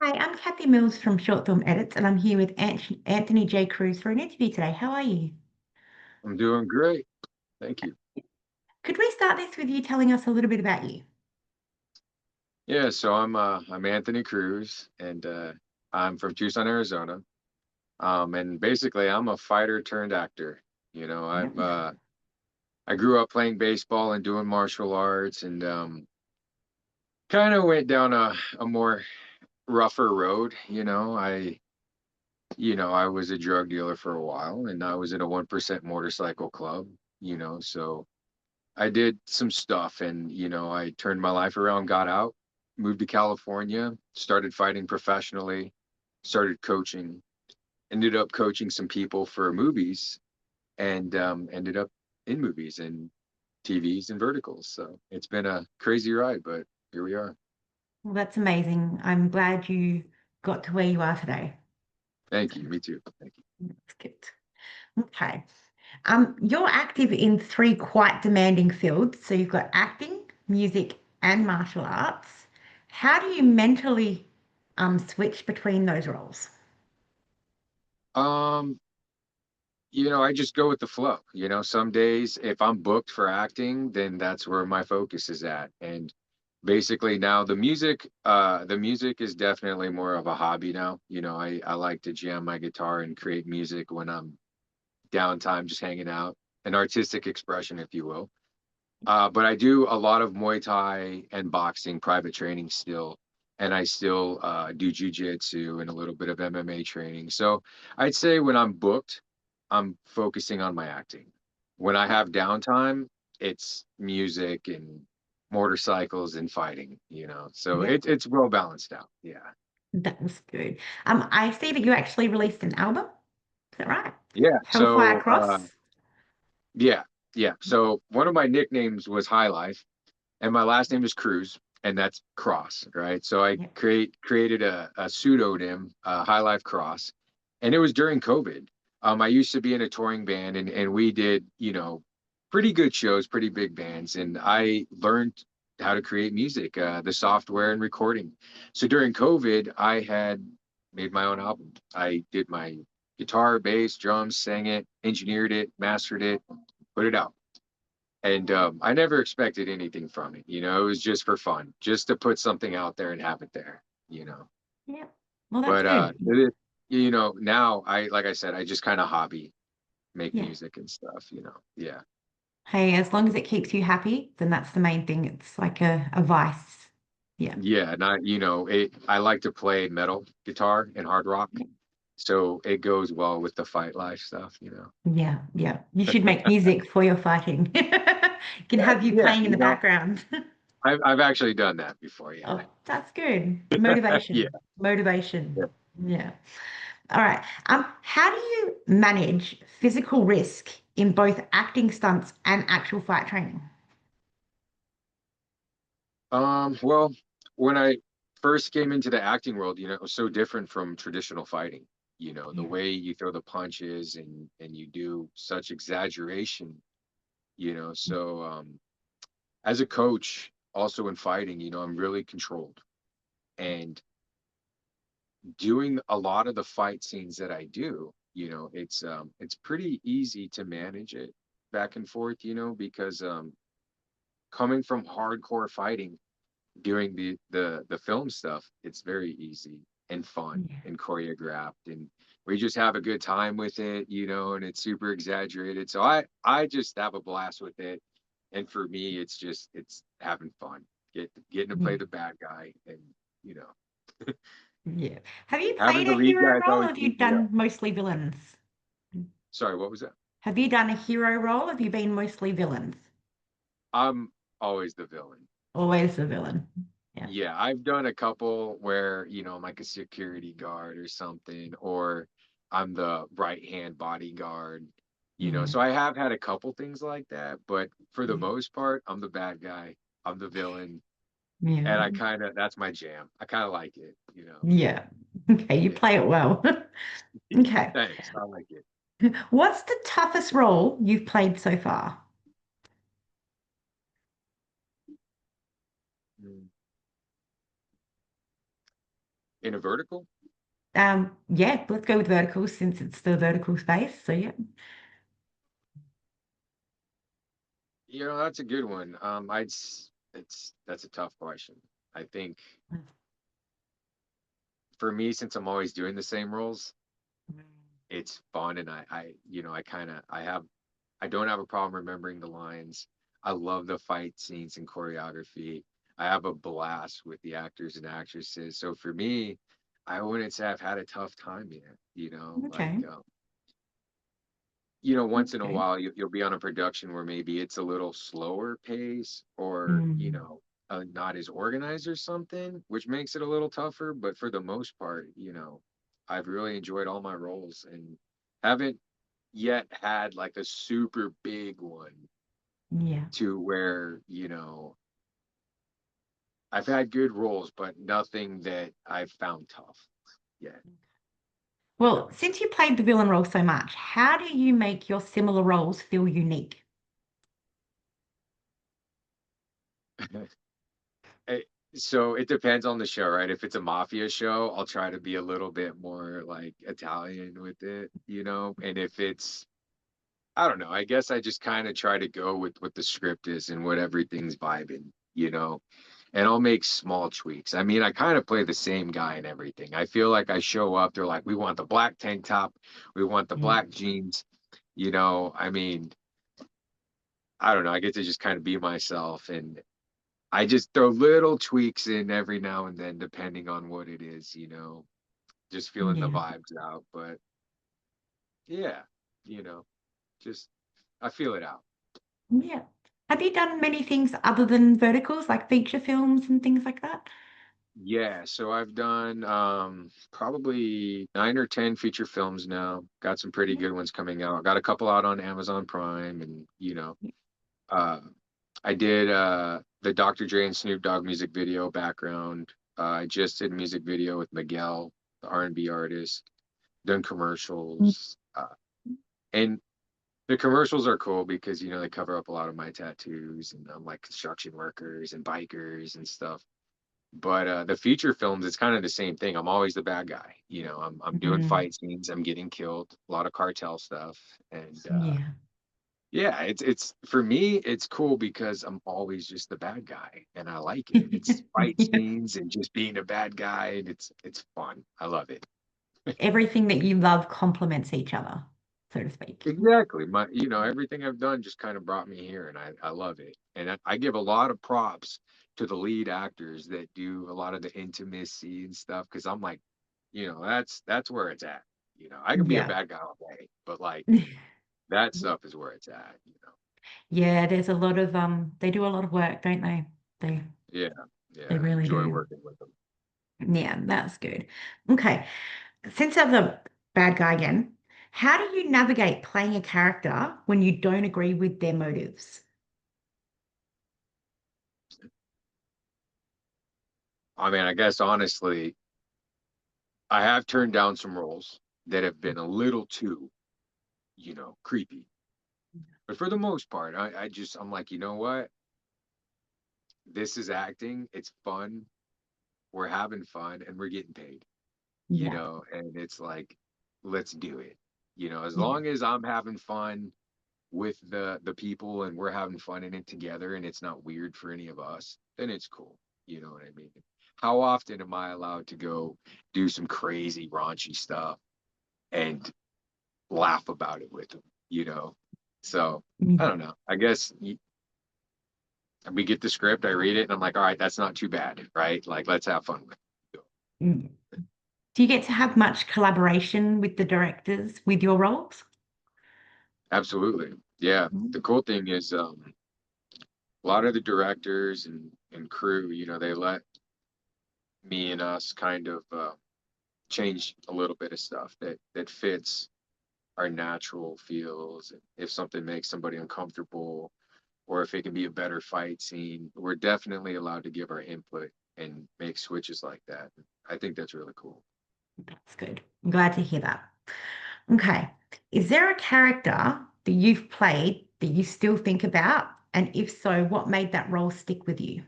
Hi, I'm Kathy Mills from Short Film Edits, and I'm here with Anthony J Cruz for an interview today. How are you? I'm doing great. Thank you. Could we start this with you telling us a little bit about you? Yeah, so I'm Anthony Cruz and I'm from Tucson, Arizona. And basically I'm a fighter turned actor. You know, Yep. I grew up playing baseball and doing martial arts and kind of went down a more rougher road, I was a drug dealer for a while and I was in a 1% motorcycle club, so I did some stuff and, I turned my life around, got out, moved to California, started fighting professionally, started coaching, ended up coaching some people for movies and ended up in movies and TVs and verticals. So it's been a crazy ride, but here we are. Well, that's amazing. I'm glad you got to where you are today. Thank you. Me too. Thank you. That's good. Okay. You're active in three quite demanding fields. So you've got acting, music, and martial arts. How do you mentally switch between those roles? Um, I just go with the flow. Some days if I'm booked for acting, then that's where my focus is at. And basically now the music is definitely more of a hobby now. I like to jam my guitar and create music when I'm downtime, just hanging out, an artistic expression, if you will. But I do a lot of Muay Thai and boxing private training still. And I still do jujitsu and a little bit of MMA training. So I'd say when I'm booked, I'm focusing on my acting. When I have downtime, it's music and motorcycles and fighting. So Yep, it's well balanced out. Yeah. that was good. I see that you actually released an album. Is that right? Yeah. Hellfire So Cross. yeah, yeah. So one of my nicknames was High Life, and my last name is Cruz, and that's Cross, right? So I Yep. created a pseudonym, High Life Cross, and it was during COVID. I used to be in a touring band, and we did, pretty good shows, pretty big bands, and I learned how to create music, the software and recording. So during COVID, I had made my own album. I did my guitar, bass, drums, sang it, engineered it, mastered it, put it out. And I never expected anything from it. It was just for fun, just to put something out there and have it there. Yep. Well, that's But good. now like I said, I just kind of hobby make Yeah. music and stuff. Yeah. Hey, as long as it keeps you happy, then that's the main thing. It's like a vice. Yeah. Yeah, and I like to play metal guitar and hard rock, so it goes well with the fight life stuff. Yeah. Yeah. You should make music for your fighting. You can Yeah, have you yeah, playing in the background. I've actually done that before. Yeah. Oh, that's good. Yeah. Motivation. Yeah. Motivation. Yeah. All right. How do you manage physical risk in both acting stunts and actual fight training? Well, when I first came into the acting world, it was so different from traditional fighting. The Yeah. way you throw the punches and you do such exaggeration. So as a coach, also in fighting, I'm really controlled. And doing a lot of the fight scenes that I do, it's pretty easy to manage it back and forth, because coming from hardcore fighting doing the film stuff, it's very easy and fun Yeah. and choreographed, and we just have a good time with it, and it's super exaggerated. So I just have a blast with it. And for me, it's having fun, getting to play Yeah. the bad guy and you know Yeah. Have you having played the a lead hero guys role or always have beat you me up. done mostly villains? Sorry, what was that? Have you done a hero role or have you been mostly villains? I'm always the villain. Always the villain. Yeah. Yeah, I've done a couple where, I'm like a security guard or something, or I'm the right hand bodyguard. Yeah. So I have had a couple things like that, but for the Yeah. most part, I'm the bad guy, I'm the villain, Yeah. and that's my jam. I kind of like it. Yeah. Okay, you Yeah. play it well. Okay. Thanks. I like it. What's the toughest role you've played so far? Mm. In a vertical, Yeah, let's go with vertical since it's the vertical space. So yeah. that's a good one. It's that's a tough question. I think for me, since I'm always doing the same roles, it's fun, and I kind of I don't have a problem remembering the lines. I love the fight scenes and choreography. I have a blast with the actors and actresses. So for me, I wouldn't say I've had a tough time yet. Okay, Once that's in a good. while you'll be on a production where maybe it's a little slower pace or, Mm, not as organized or something, which makes it a little tougher. But for the most part, I've really enjoyed all my roles and haven't yet had like a super big one yeah. to where, I've had good roles, but nothing that I've found tough yet. Well, since you played the villain role so much, how do you make your similar roles feel unique? It, so it depends on the show, right? If it's a mafia show, I'll try to be a little bit more like Italian with it. And if it's, I don't know, I guess I just kind of try to go with what the script is and what everything's vibing. And I'll make small tweaks. I mean, I kind of play the same guy and everything. I feel like I show up, they're like, we want the black tank top, we want the Yeah. black jeans. I mean, I don't know. I get to just kind of be myself and I just throw little tweaks in every now and then, depending on what it is, just feeling the Yeah. vibes out. But yeah, you know, just I feel it out. Yeah. Have you done many things other than verticals, like feature films and things like that? Yeah, so I've done probably 9 or 10 feature films now. Got some pretty Yeah. good ones coming out. Got a couple out on Amazon Prime, and uh, I did the Dr. Dre and Snoop Dogg music video background. I just did a music video with Miguel, the R&B artist. Done commercials. And the commercials are cool because they cover up a lot of my tattoos and like construction workers and bikers and stuff. But the feature films, it's kind of the same thing. I'm always the bad guy. I'm doing Mm, fight scenes. I'm getting killed. A lot of cartel stuff, and yeah. yeah, it's for me, it's cool because I'm always just the bad guy, and I like it. It's fight scenes and just being a bad guy, and it's fun. I love it. Everything that you love complements each other, so to speak. Exactly. Everything I've done just kind of brought me here, and I love it. And I give a lot of props to the lead actors that do a lot of the intimacy and stuff, because I'm like, that's where it's at. I can be a Yeah. bad guy all day, but like that stuff is where it's at. Yeah, there's a lot of they do a lot of work, don't they? They Yeah, they yeah. I really enjoy do. working with them. Yeah, that's good. Okay. Since I'm the bad guy again, how do you navigate playing a character when you don't agree with their motives? I mean, I guess honestly, I have turned down some roles that have been a little too, creepy. But for the most part, I'm like, you know what? This is acting. It's fun. We're having fun and we're getting paid, Yeah. and it's like, let's do it. As Yeah. long as I'm having fun with the people and we're having fun in it together and it's not weird for any of us, then it's cool. You know what I mean? How often am I allowed to go do some crazy raunchy stuff and laugh about it with them? So I Yeah. don't know. I guess we get the script, I read it, and I'm like, all right, that's not too bad, right? Like, let's have fun with it. Mm. Do you get to have much collaboration with the directors with your roles? Absolutely. Yeah. Mm. The cool thing is a lot of the directors and crew, they let me and us kind of change a little bit of stuff that fits our natural feels. If something makes somebody uncomfortable or if it can be a better fight scene, we're definitely allowed to give our input and make switches like that. I think that's really cool. That's good. I'm glad to hear that. Okay. Is there a character that you've played that you still think about? And if so, what made that role stick with you?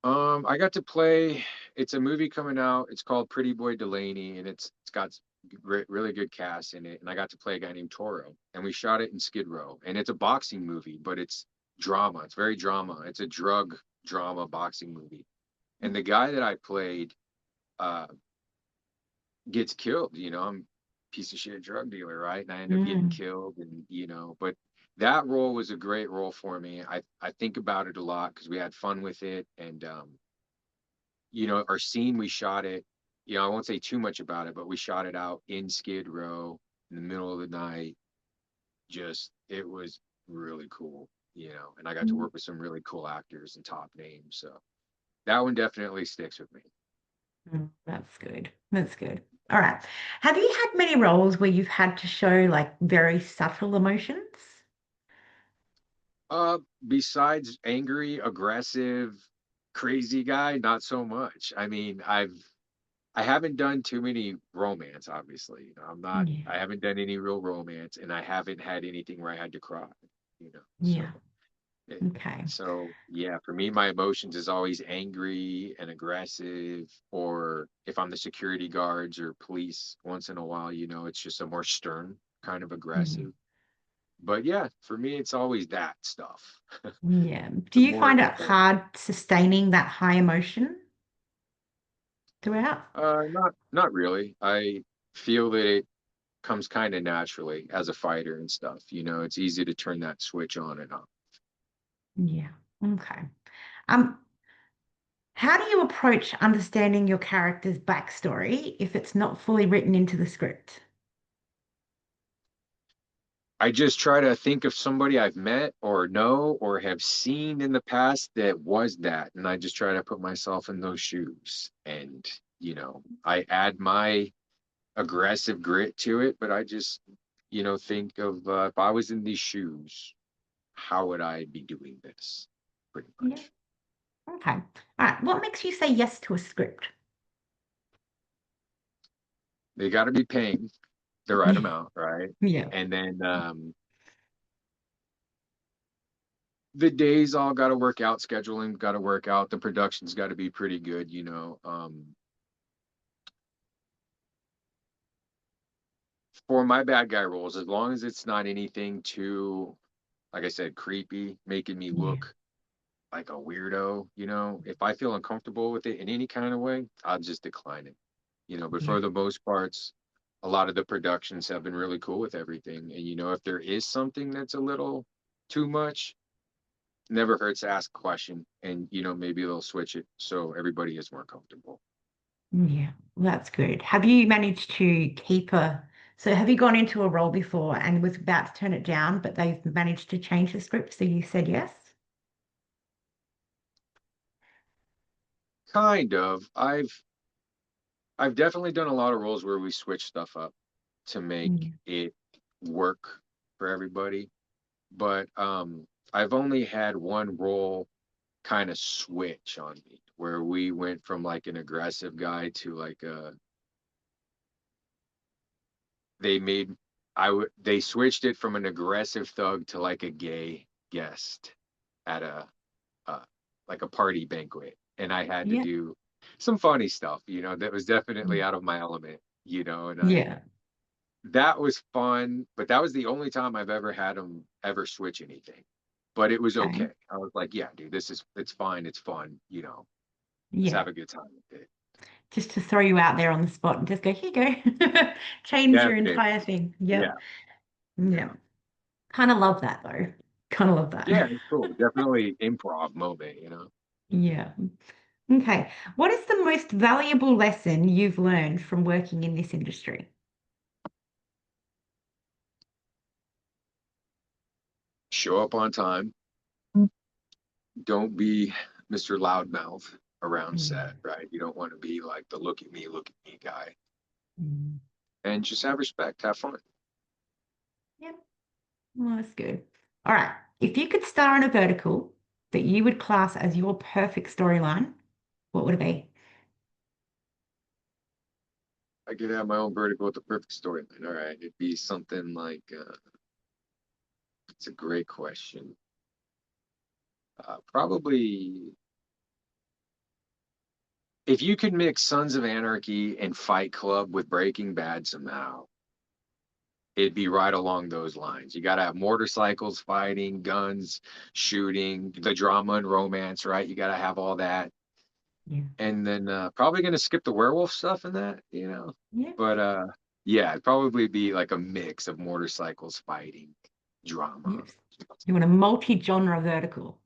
I got to play. It's a movie coming out. It's called Pretty Boy Delaney, and it's got really good cast in it. And I got to play a guy named Toro, and we shot it in Skid Row. And it's a boxing movie, but it's drama. It's very drama. It's a drug drama boxing movie. And the guy that I played uh, gets killed. I'm a piece of shit drug dealer, right? And I end up getting Mm, killed, and but that role was a great role for me. I think about it a lot because we had fun with it, and our scene, we shot it, I won't say too much about it, but we shot it out in Skid Row in the middle of the night. Just, it was really cool, and I got to mm, work with some really cool actors and top names. So that one definitely sticks with me. that's good. That's good. All right. Have you had many roles where you've had to show like very subtle emotions? Besides angry, aggressive, crazy guy, not so much. I mean, I haven't done too many romance, obviously. Yeah. I haven't done any real romance, and I haven't had anything where I had to cry, Yeah. so it, Okay. so yeah, for me, my emotions is always angry and aggressive, or if I'm the security guards or police, once in a while, it's just a more stern kind of Yeah. aggressive. But yeah, for me, it's always that stuff. Yeah. Do The you more find it intense. hard sustaining that high emotion throughout? Not really. I feel that it comes kind of naturally as a fighter and stuff. It's easy to turn that switch on and off. Yeah. Okay. Um, how do you approach understanding your character's backstory if it's not fully written into the script? I just try to think of somebody I've met or know or have seen in the past that was that. And I just try to put myself in those shoes. And, I add my aggressive grit to it, but I just, think of if I was in these shoes, how would I be doing this? Pretty Yeah. much. Okay. All right. What makes you say yes to a script? They got to be paying the right Yeah. amount, right? Yeah. And then the days all got to work out, scheduling got to work out, the production's got to be pretty good. For my bad guy roles, as long as it's not anything too, like I said, creepy, making me Yeah. look like a weirdo, if I feel uncomfortable with it in any kind of way, I'll just decline it. But Yeah. for the most parts, a lot of the productions have been really cool with everything. And if there is something that's a little too much, never hurts to ask a question, and maybe they'll switch it so everybody is more comfortable. Yeah. That's good. Have you managed to keep a, so have you gone into a role before and was about to turn it down, but they've managed to change the script, so you said yes? Kind of. I've definitely done a lot of roles where we switch stuff up to make Yeah. it work for everybody. But I've only had one role kind of switch on me where we went from like an aggressive guy to like a they made they switched it from an aggressive thug to like a gay guest at a uh, like a party banquet, and I had to Yeah. do some funny stuff, that was definitely Mm. out of my element, and I Yeah. that was fun, but that was the only time I've ever had him ever switch anything. But it was Okay. okay. I was like, yeah, dude, it's fine, it's fun, let's Yeah. have a good time with it. Just to throw you out there on the spot and just go, here you go. Change your Definitely. entire thing. Yeah, Yep. yeah. Yeah. Kind of love that though. Kind of love that. Yeah, it's cool. Definitely improv moment. Yeah. Okay. What is the most valuable lesson you've learned from working in this industry? Show up on time. Don't be Mr. Loudmouth around Yeah. set, right? You don't want to be like the look at me guy. Mm. And just have respect, have fun. Yeah. Well, that's good. All right. If you could star in a vertical that you would class as your perfect storyline, what would it be? I could have my own vertical with the perfect storyline. All right. It'd be something like it's a great question. Probably if you could mix Sons of Anarchy and Fight Club with Breaking Bad somehow, it'd be right along those lines. You got to have motorcycles, fighting, guns, shooting, the drama and romance, right? You got to have all that. Yeah. And then probably going to skip the werewolf stuff in that, Yeah. But yeah, it'd probably be like a mix of motorcycles, fighting, drama. Yes. You want a multi-genre vertical.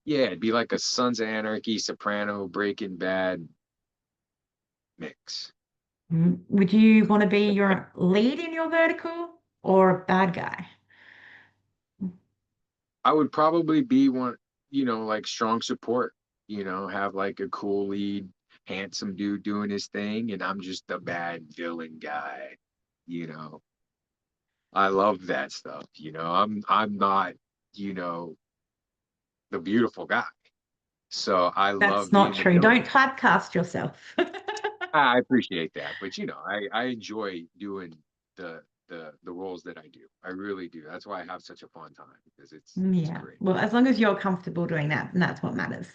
Yeah, it'd be like a Sons of Anarchy, Soprano, Breaking Bad mix. Would you want to be your lead in your vertical or a bad guy? I would probably be one, like strong support, have like a cool lead, handsome dude doing his thing, and I'm just the bad villain guy, you know. I love that stuff, I'm not, you know, the beautiful guy. So I That's love not being the true. villain. Don't typecast yourself. I appreciate that, but I enjoy doing the roles that I do. I really do. That's why I have such a fun time because it's Yeah. great. Well, as long as you're comfortable doing that, and that's what matters.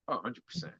Oh, 100%.